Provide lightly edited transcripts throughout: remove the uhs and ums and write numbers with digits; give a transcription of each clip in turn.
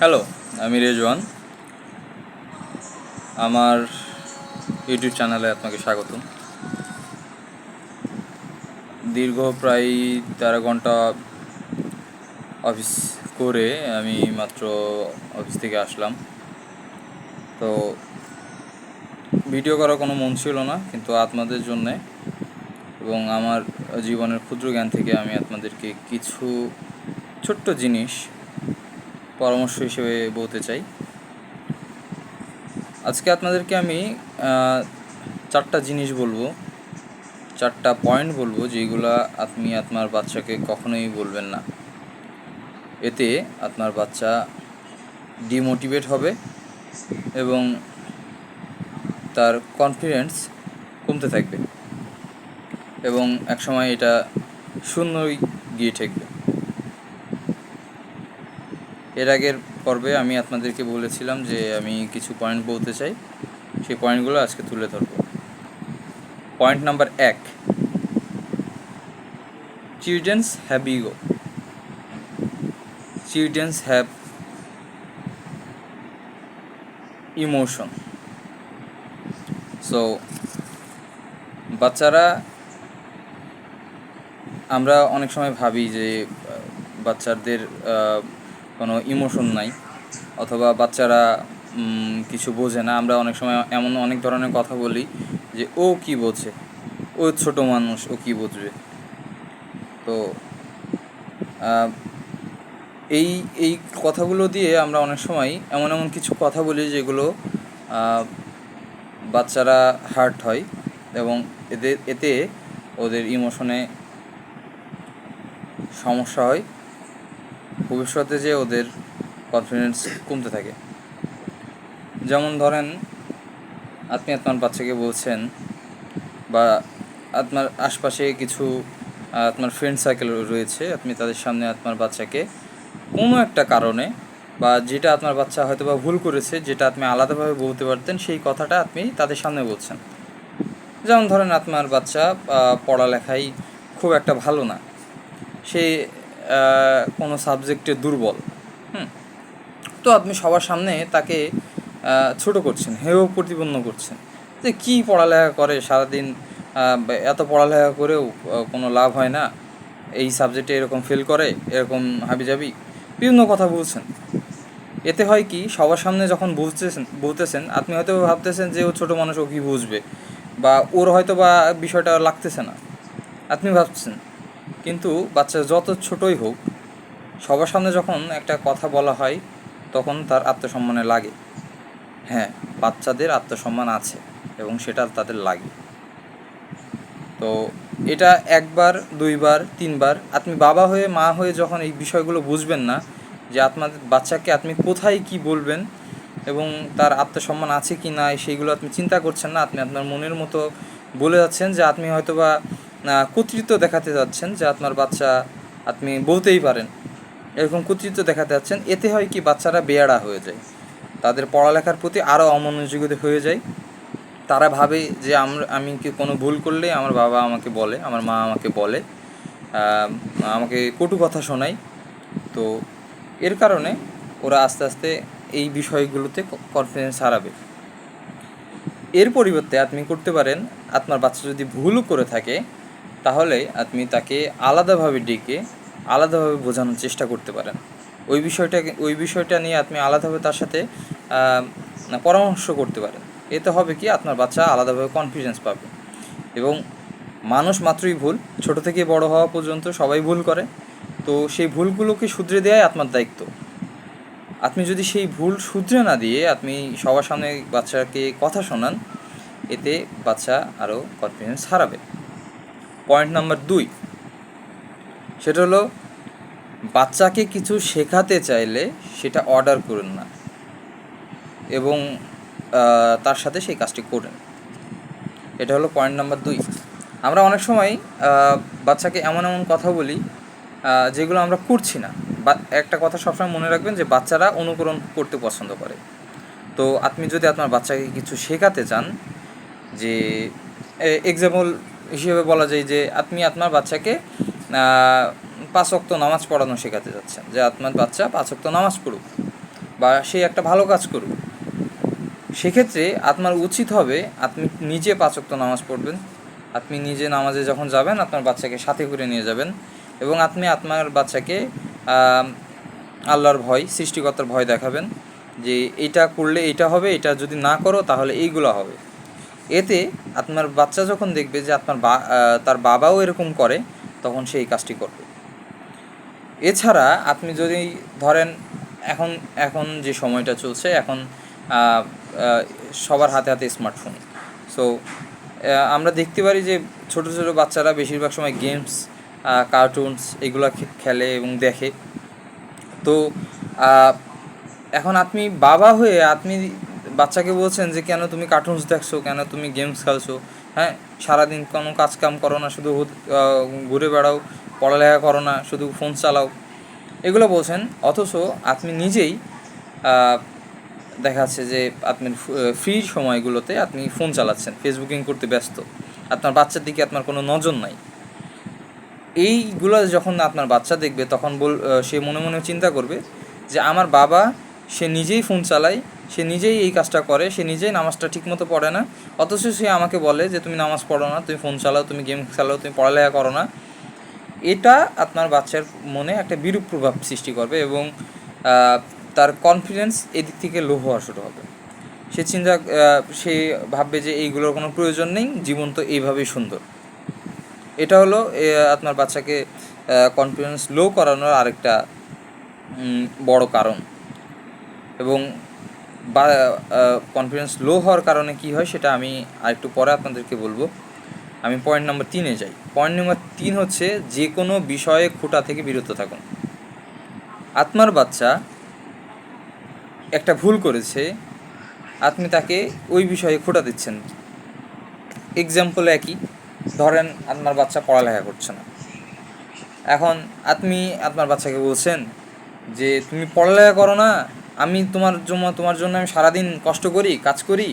Hello, আমি রেজওয়ান। আমার YouTube চ্যানেলে আপনাকে স্বাগতম। দীর্ঘ প্রায় 13 ঘন্টা অফিস করে আমি মাত্র অফিস থেকে আসলাম। তো ভিডিও করার কোনো মন ছিল না, কিন্তু আপনাদের জন্যে এবং আমার জীবনের ক্ষুদ্র জ্ঞান থেকে আমি আপনাদেরকে কিছু ছোট্ট জিনিস পরামর্শ হিসেবে বলতে চাই। আজকে আপনাদেরকে আমি 4টা জিনিস বলবো, 4টা পয়েন্ট বলবো, যেগুলো আপনি আপনার বাচ্চাকে কখনোই বলবেন না। এতে আপনার বাচ্চা ডিমোটিভেট হবে এবং তার কনফিডেন্স কমতে থাকবে এবং একসময় এটা শূন্যই গিয়ে ঠেকবে। এর আগের পর্বে আমি আপনাদেরকে বলেছিলাম যে আমি কিছু পয়েন্ট বলতে চাই, সেই পয়েন্টগুলো আজকে তুলে ধরব। Point number 1, children's have ego. Children's have emotion. So বাচ্চারা, আমরা অনেক সময় ভাবি যে বাচ্চাদের কোনো ইমোশন নাই, অথবা বাচ্চারা কিছু বোঝে না। আমরা অনেক সময় এমন অনেক ধরনের কথা বলি যে ও কি বোঝে, ও ছোট মানুষ, ও কি বুঝবে। তো এই এই কথাগুলো দিয়ে আমরা অনেক সময় এমন এমন কিছু কথা বলি যেগুলো বাচ্চারা হার্ট হয় এবং এতে ওদের ইমোশনে সমস্যা হয়, ভবিষ্যতে যে ওদের কনফিডেন্স কমতে থাকে। যেমন ধরেন, আপনি আপনার বাচ্চাকে বলছেন, বা আপনার আশপাশে কিছু আপনার ফ্রেন্ড সার্কেল রয়েছে, আপনি তাদের সামনে আপনার বাচ্চাকে কোনো একটা কারণে, বা যেটা আপনার বাচ্চা হয়তো বা ভুল করেছে, যেটা আপনি আলাদাভাবে বলতে পারতেন, সেই কথাটা আপনি তাদের সামনে বলছেন। যেমন ধরেন, আপনার বাচ্চা পড়ালেখায় খুব একটা ভালো না, সে কোনো সাবজেক্টে দুর্বল, তো আপনি সবার সামনে তাকে ছোট করছেন, হেয় প্রতিপন্ন করছেন যে কী পড়ালেখা করে সারাদিন, এত পড়ালেখা করেও কোনো লাভ হয় না, এই সাবজেক্টে এরকম ফেল করে, এরকম হাবিজাবি বিভিন্ন কথা বলছেন। এতে হয় কি, সবার সামনে যখন বলতেছেন আপনি হয়তো ভাবতেছেন যে ও ছোটো মানুষ, ও কী বুঝবে, বা ওর হয়তো বা বিষয়টা লাগতেছে না, আপনি ভাবছেন। কিন্তু বাচ্চা যত ছোটই হোক, সবার সামনে যখন একটা কথা বলা হয় তখন তার আত্মসম্মানে লাগে। হ্যাঁ, বাচ্চাদের আত্মসম্মান আছে এবং সেটা তাদের লাগে। তো এটা 1বার, 2বার, 3বার, আপনি বাবা হয়ে, মা হয়ে যখন এই বিষয়গুলো বুঝবেন না, যে আপনার বাচ্চাকে আপনি কোথায় কি বলবেন এবং তার আত্মসম্মান আছে কি না, সেইগুলো আপনি চিন্তা করছেন না। আপনি আপনার মনের মতো বলে যাচ্ছেন, যে আপনি হয়তো বা কর্তৃত্ব দেখাতে যাচ্ছেন, যে আপনার বাচ্চা আপনি বলতেই পারেন, এরকম কর্তৃত্ব দেখাতে যাচ্ছেন। এতে হয় কি, বাচ্চারা বেয়াড়া হয়ে যায়, তাদের পড়ালেখার প্রতি আরও অমনোযোগী হয়ে যায়। তারা ভাবে যে আমি কি কোনো ভুল করলে আমার বাবা আমাকে বলে, আমার মা আমাকে বলে, আমাকে কটু কথা শোনায়। তো এর কারণে ওরা আস্তে আস্তে এই বিষয়গুলোতে কনফিডেন্স হারাবে। এর পরিবর্তে আপনি করতে পারেন, আপনার বাচ্চা যদি ভুলও করে থাকে, তাহলে আপনি তাকে আলাদাভাবে ডেকে আলাদাভাবে বোঝানোর চেষ্টা করতে পারেন। ওই বিষয়টা নিয়ে আপনি আলাদাভাবে তার সাথে পরামর্শ করতে পারেন। এতে হবে কি, আপনার বাচ্চা আলাদাভাবে কনফিডেন্স পাবে। এবং মানুষ মাত্রই ভুল, ছোট থেকে বড় হওয়া পর্যন্ত সবাই ভুল করে। তো সেই ভুলগুলোকে শুধরে দেওয়াই আপনার দায়িত্ব। আপনি যদি সেই ভুল শুধরে না দিয়ে আপনি সবার সামনে বাচ্চাকে কথা শোনান, এতে বাচ্চা আরও কনফিডেন্স হারাবে। পয়েন্ট নাম্বার 2, সেটা হলো, বাচ্চাকে কিছু শেখাতে চাইলে সেটা অর্ডার করুন না এবং তার সাথে সেই কাজটি করেন। এটা হলো পয়েন্ট নাম্বার 2। আমরা অনেক সময় বাচ্চাকে এমন এমন কথা বলি যেগুলো আমরা করছি না। বা একটা কথা সবসময় মনে রাখবেন, যে বাচ্চারা অনুকরণ করতে পছন্দ করে। তো আপনি যদি আপনার বাচ্চাকে কিছু শেখাতে চান, যে এক্সাম্পল হিসেবে বলা যায় যে আপনি আপনার বাচ্চাকে 5 ওয়াক্ত নামাজ পড়ানো শেখাতে যাচ্ছেন, যে আপনার বাচ্চা 5 ওয়াক্ত নামাজ পড়ুক। বা সে একটা ভালো কাজ করুক, সেক্ষেত্রে আপনার উচিত হবে আপনি নিজে 5 ওয়াক্ত নামাজ পড়বেন। আপনি নিজে নামাজে যখন যাবেন আপনার বাচ্চাকে সাথে করে নিয়ে যাবেন, এবং আপনি আপনার বাচ্চাকে আল্লাহর ভয়, সৃষ্টিকর্তার ভয় দেখাবেন যে এইটা করলে এইটা হবে, এটা যদি না করো তাহলে এইগুলো হবে। এতে আপনার বাচ্চা যখন দেখবে যে তার বাবাও এরকম করে, তখন সে এই কাজটি করবে। এছাড়া আপনি যদি ধরেন এখন এখন যে সময়টা চলছে, এখন সবার হাতে হাতে স্মার্টফোন। সো আমরা দেখতে পারি যে ছোটো ছোটো বাচ্চারা বেশিরভাগ সময় গেমস, কার্টুনস এগুলো খেলে এবং দেখে। তো এখন আপনি বাবা হয়ে আপনি বাচ্চাকে বলছেন যে কেন তুমি কার্টুনস দেখছো, কেন তুমি গেমস খেলছো, হ্যাঁ, সারাদিন কোনো কাজ কাম করো না, শুধু ঘুরে বেড়াও, পড়ালেখা করো না, শুধু ফোন চালাও, এগুলো বলছেন। অথচ আপনি নিজেই দেখা যাচ্ছে যে আপনি ফ্রি সময়গুলোতে আপনি ফোন চালাচ্ছেন, ফেসবুকিং করতে ব্যস্ত, আপনার বাচ্চার দিকে আপনার কোনো নজর নাই। এইগুলো যখন আপনার বাচ্চা দেখবে, তখন সে মনে মনে চিন্তা করবে যে আমার বাবা, সে নিজেই ফোন চালায়, সে নিজেই এই কাজটা করে, সে নিজেই নামাজটা ঠিকমতো পড়ে না, অথচ সে আমাকে বলে যে তুমি নামাজ পড়ো না, তুমি ফোন চালাও, তুমি গেম চালাও, তুমি পড়ালেখা করো না। এটা আপনার বাচ্চার মনে একটা বিরূপ প্রভাব সৃষ্টি করবে, এবং তার কনফিডেন্স এদিক থেকে লো হওয়া শুরু হবে। সে ভাববে যে এইগুলোর কোনো প্রয়োজন নেই, জীবন তো এইভাবেই সুন্দর। এটা হলো আপনার বাচ্চাকে কনফিডেন্স লো করানোর আরেকটা বড় কারণ। এবং কনফিডেন্স লো হওয়ার কারণে কী হয় সেটা আমি আরেকটু পরে আপনাদেরকে বলবো। আমি পয়েন্ট নাম্বার 3-এ যাই। পয়েন্ট নাম্বার 3 হচ্ছে যে কোনো বিষয়ে খোঁটা থেকে বিরত থাকুন। আপনার বাচ্চা একটা ভুল করেছে, আপনি তাকে ওই বিষয়ে খোঁটা দিচ্ছেন। এক্সাম্পল একই, ধরেন আপনার বাচ্চা পড়ালেখা করছে না, এখন আপনি আপনার বাচ্চাকে বলছেন যে তুমি পড়ালেখা করো না, আমি তোমার জন্য আমি সারাদিন কষ্ট করি, কাজ করি,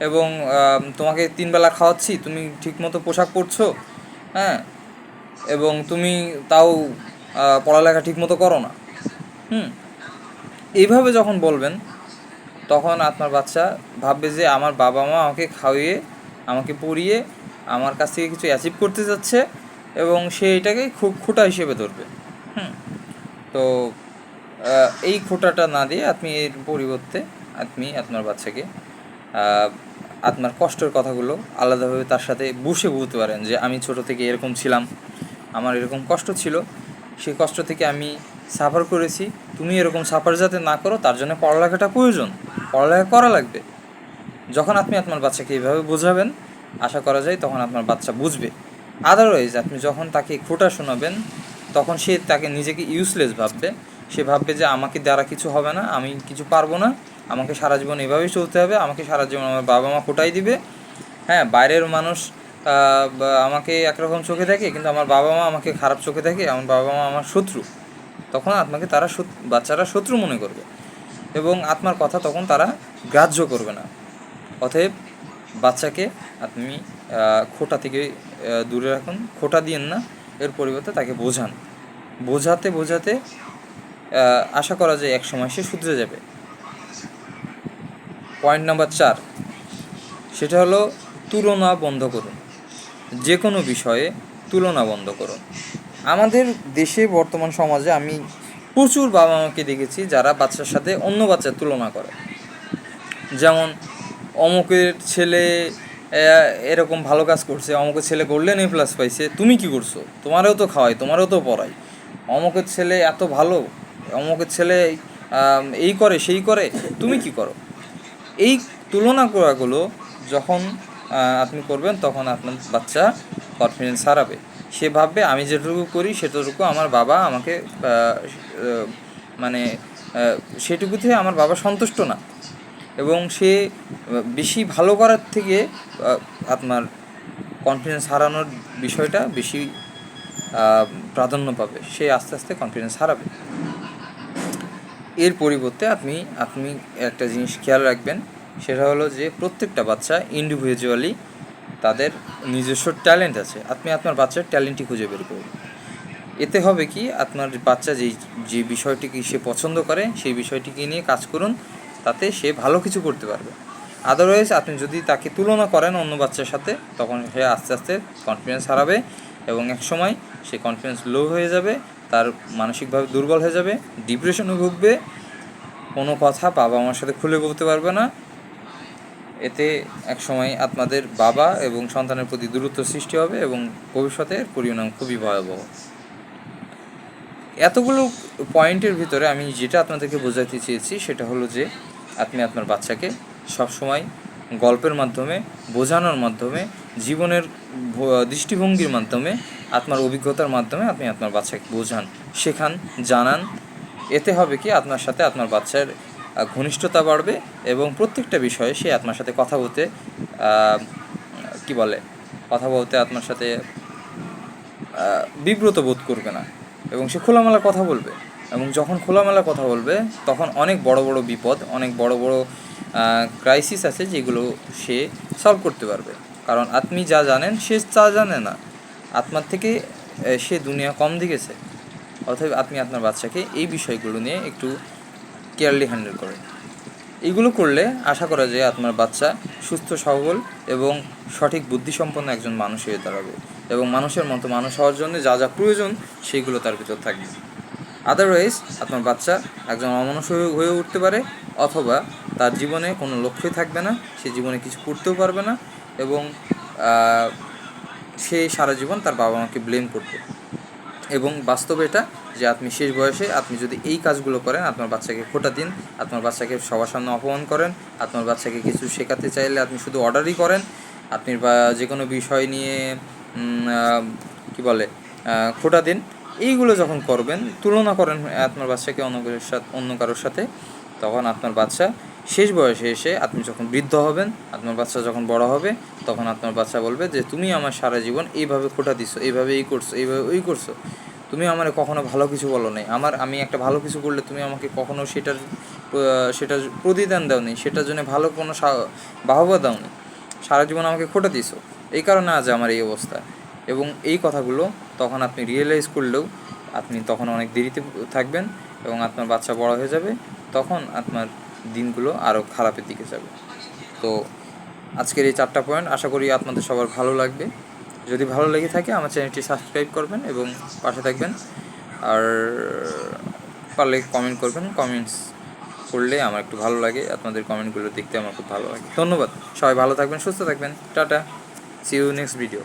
এবং তোমাকে 3 বেলা খাওয়াচ্ছি, তুমি ঠিকমতো পোশাক পরছো, হ্যাঁ, এবং তুমি তাও পড়ালেখা ঠিকমতো করো না। এইভাবে যখন বলবেন, তখন আপনার বাচ্চা ভাববে যে আমার বাবা মা আমাকে খাওয়িয়ে, আমাকে পড়িয়ে, আমার কাছ থেকে কিছু অ্যাচিভ করতে যাচ্ছে, এবং সে এটাকে খুব খোঁটা হিসেবে ধরবে। তো এই খোঁটাটা না দিয়ে আপনি এর পরিবর্তে আপনি আপনার বাচ্চাকে আপনার কষ্টের কথাগুলো আলাদাভাবে তার সাথে বসে বলতে পারেন যে আমি ছোটো থেকে এরকম ছিলাম, আমার এরকম কষ্ট ছিল, সেই কষ্ট থেকে আমি সাফার করেছি, তুমি এরকম সাফার যাতে না করো তার জন্য পড়ালেখাটা প্রয়োজন, পড়ালেখা করা লাগবে। যখন আপনি আপনার বাচ্চাকে এইভাবে বোঝাবেন, আশা করা যায় তখন আপনার বাচ্চা বুঝবে। আদারওয়াইজ আপনি যখন তাকে খোঁটা শোনাবেন, তখন সে তাকে নিজেকে ইউজলেস ভাববে। সে ভাববে যে আমাকে দ্বারা কিছু হবে না, আমি কিছু পারবো না, আমাকে সারা জীবন এভাবেই চলতে হবে, আমাকে সারা জীবন আমার বাবা মা খোঁটাই দিবে। হ্যাঁ, বাইরের মানুষ আমাকে একরকম চোখে দেখে, কিন্তু আমার বাবা মা আমাকে খারাপ চোখে দেখে, আমার বাবা মা আমার শত্রু। তখন আপনাকে বাচ্চারা শত্রু মনে করবে, এবং আপনার কথা তখন তারা গ্রাহ্য করবে না। অতএব বাচ্চাকে আপনি খোঁটা থেকে দূরে রাখুন, খোঁটা দিয়েন না, এর পরিবর্তে তাকে বোঝাতে বোঝাতে আশা করা যায় এক সময় সে শুধরে যাবে। পয়েন্ট নাম্বার 4, সেটা হলো তুলনা বন্ধ করুন। যে কোনো বিষয়ে তুলনা বন্ধ করুন। আমাদের দেশে বর্তমান সমাজে আমি প্রচুর বাবা মাকে দেখেছি যারা বাচ্চার সাথে অন্য বাচ্চার তুলনা করে। যেমন অমুকের ছেলে এরকম ভালো কাজ করছে, অমুকের ছেলে গোল্ডেন A+ পাইছে, তুমি কি করছো, তোমারও তো খাওয়াই, তোমারও তো পড়াই, অমুকের ছেলে এত ভালো, অমুকের ছেলে এই করে সেই করে, তুমি কি করো। এই তুলনা করাগুলো যখন আপনি করবেন, তখন আপনার বাচ্চা কনফিডেন্স হারাবে। সে ভাববে আমি যেটুকু করি সেটুকু আমার বাবা আমাকে মানে সেটুকুতে আমার বাবা সন্তুষ্ট না, এবং সে বেশি ভালো করার থেকে আপনার কনফিডেন্স হারানোর বিষয়টা বেশি প্রাধান্য পাবে, সে আস্তে আস্তে কনফিডেন্স হারাবে। এর পরিবর্তে আপনি একটা জিনিস খেয়াল রাখবেন, সেটা হলো যে প্রত্যেকটা বাচ্চা ইন্ডিভিজুয়ালি তাদের নিজস্ব ট্যালেন্ট আছে। আপনি আপনার বাচ্চার ট্যালেন্টই খুঁজে বের করুন। এতে হবে কি, আপনার বাচ্চা যে বিষয়টিকে সে পছন্দ করে সেই বিষয়টিকে নিয়ে কাজ করুন, তাতে সে ভালো কিছু করতে পারবে। আদারওয়াইজ আপনি যদি তাকে তুলনা করেন অন্য বাচ্চার সাথে, তখন সে আস্তে আস্তে কনফিডেন্স হারাবে এবং এক সময় সে কনফিডেন্স লো হয়ে যাবে, তার মানসিকভাবে দুর্বল হয়ে যাবে, ডিপ্রেশনে ভুগবে, কোনো কথা বাবা মার সাথে খুলে বলতে পারবে না। এতে এক সময় আপনাদের বাবা এবং সন্তানের প্রতি দূরত্ব সৃষ্টি হবে এবং ভবিষ্যতে পরিণাম খুবই ভয়াবহ। এতগুলো পয়েন্টের ভিতরে আমি যেটা আপনাদেরকে বোঝাতে চেয়েছি সেটা হলো যে আপনি আপনার বাচ্চাকে সবসময় গল্পের মাধ্যমে, বোঝানোর মাধ্যমে, জীবনের দৃষ্টিভঙ্গির মাধ্যমে, আপনার অভিজ্ঞতার মাধ্যমে আপনি আপনার বাচ্চাকে বোঝান, শেখান, জানান। এতে হবে কি, আপনার সাথে আপনার বাচ্চার ঘনিষ্ঠতা বাড়বে এবং প্রত্যেকটা বিষয়ে সে আপনার সাথে কথা বলতে আপনার সাথে বিব্রত বোধ করবে না এবং সে খোলামেলা কথা বলবে। এবং যখন খোলামেলা কথা বলবে তখন অনেক বড় বড় বিপদ, অনেক বড় বড় ক্রাইসিস আছে যেগুলো সে সলভ করতে পারবে। কারণ আপনি যা জানেন সে তা জানে না, আপনার থেকে সে দুনিয়া কম দেখেছে। অতএব আপনি আপনার বাচ্চাকে এই বিষয়গুলো নিয়ে একটু কেয়ারলি হ্যান্ডেল করেন। এইগুলো করলে আশা করা যায় আপনার বাচ্চা সুস্থ, সবল এবং সঠিক বুদ্ধিসম্পন্ন একজন মানুষ হয়ে দাঁড়াবে এবং মানুষের মতো মানুষ হওয়ার জন্য যা যা প্রয়োজন সেইগুলো তার ভিতর থাকবে। আদারওয়াইজ আপনার বাচ্চা একজন অমানুষ হয়ে উঠতে পারে, অথবা তার জীবনে কোনো লক্ষ্যই থাকবে না, সে জীবনে কিছু করতেও পারবে না এবং সে সারা জীবন তার বাবা মাকে ব্লেম করবে। এবং বাস্তবে এটা যে আপনি শেষ বয়সে আপনি যদি এই কাজগুলো করেন, আপনার বাচ্চাকে খোঁটা দিন, আপনার বাচ্চাকে সবার সামনে অপমান করেন, আপনার বাচ্চাকে কিছু শেখাতে চাইলে আপনি শুধু অর্ডারই করেন, আপনি বা যে কোনো বিষয় নিয়ে খোঁটা দিন, এইগুলো যখন করবেন, তুলনা করেন আপনার বাচ্চাকে অন্য কারোর সাথে, তখন আপনার বাচ্চা শেষ বয়সে এসে আপনি যখন বৃদ্ধ হবেন, আপনার বাচ্চা যখন বড় হবে, তখন আপনার বাচ্চা বলবে যে তুমি আমার সারা জীবন এইভাবে খোঁটা দিছো, এইভাবে এই করছো, এইভাবে ওই করছো, তুমি আমার কখনো ভালো কিছু বলো নাই, আমি একটা ভালো কিছু করলে তুমি আমাকে কখনো সেটার প্রতিদান দাওনি, সেটার জন্য ভালো কোনো বাহবা দাওনি, সারা জীবন আমাকে খোঁটা দিছো, এই কারণে আজ আমার এই অবস্থা। এবং এই কথাগুলো তখন আপনি রিয়েলাইজ করলেও আপনি তখন অনেক দেরিতে থাকবেন এবং আপনার বাচ্চা বড় হয়ে যাবে, তখন আপনার দিনগুলো আরও খারাপের দিকে যাবে। তো আজকের এই 4টা পয়েন্ট আশা করি আপনাদের সবার ভালো লাগবে। যদি ভালো লেগে থাকে আমার চ্যানেলটি সাবস্ক্রাইব করবেন এবং পাশে থাকবেন। আর পারলে কমেন্ট করবেন, কমেন্টস করলে আমার একটু ভালো লাগে, আপনাদের কমেন্টগুলো দেখতে আমার খুব ভালো লাগে। ধন্যবাদ, সবাই ভালো থাকবেন, সুস্থ থাকবেন, tata, see you next video.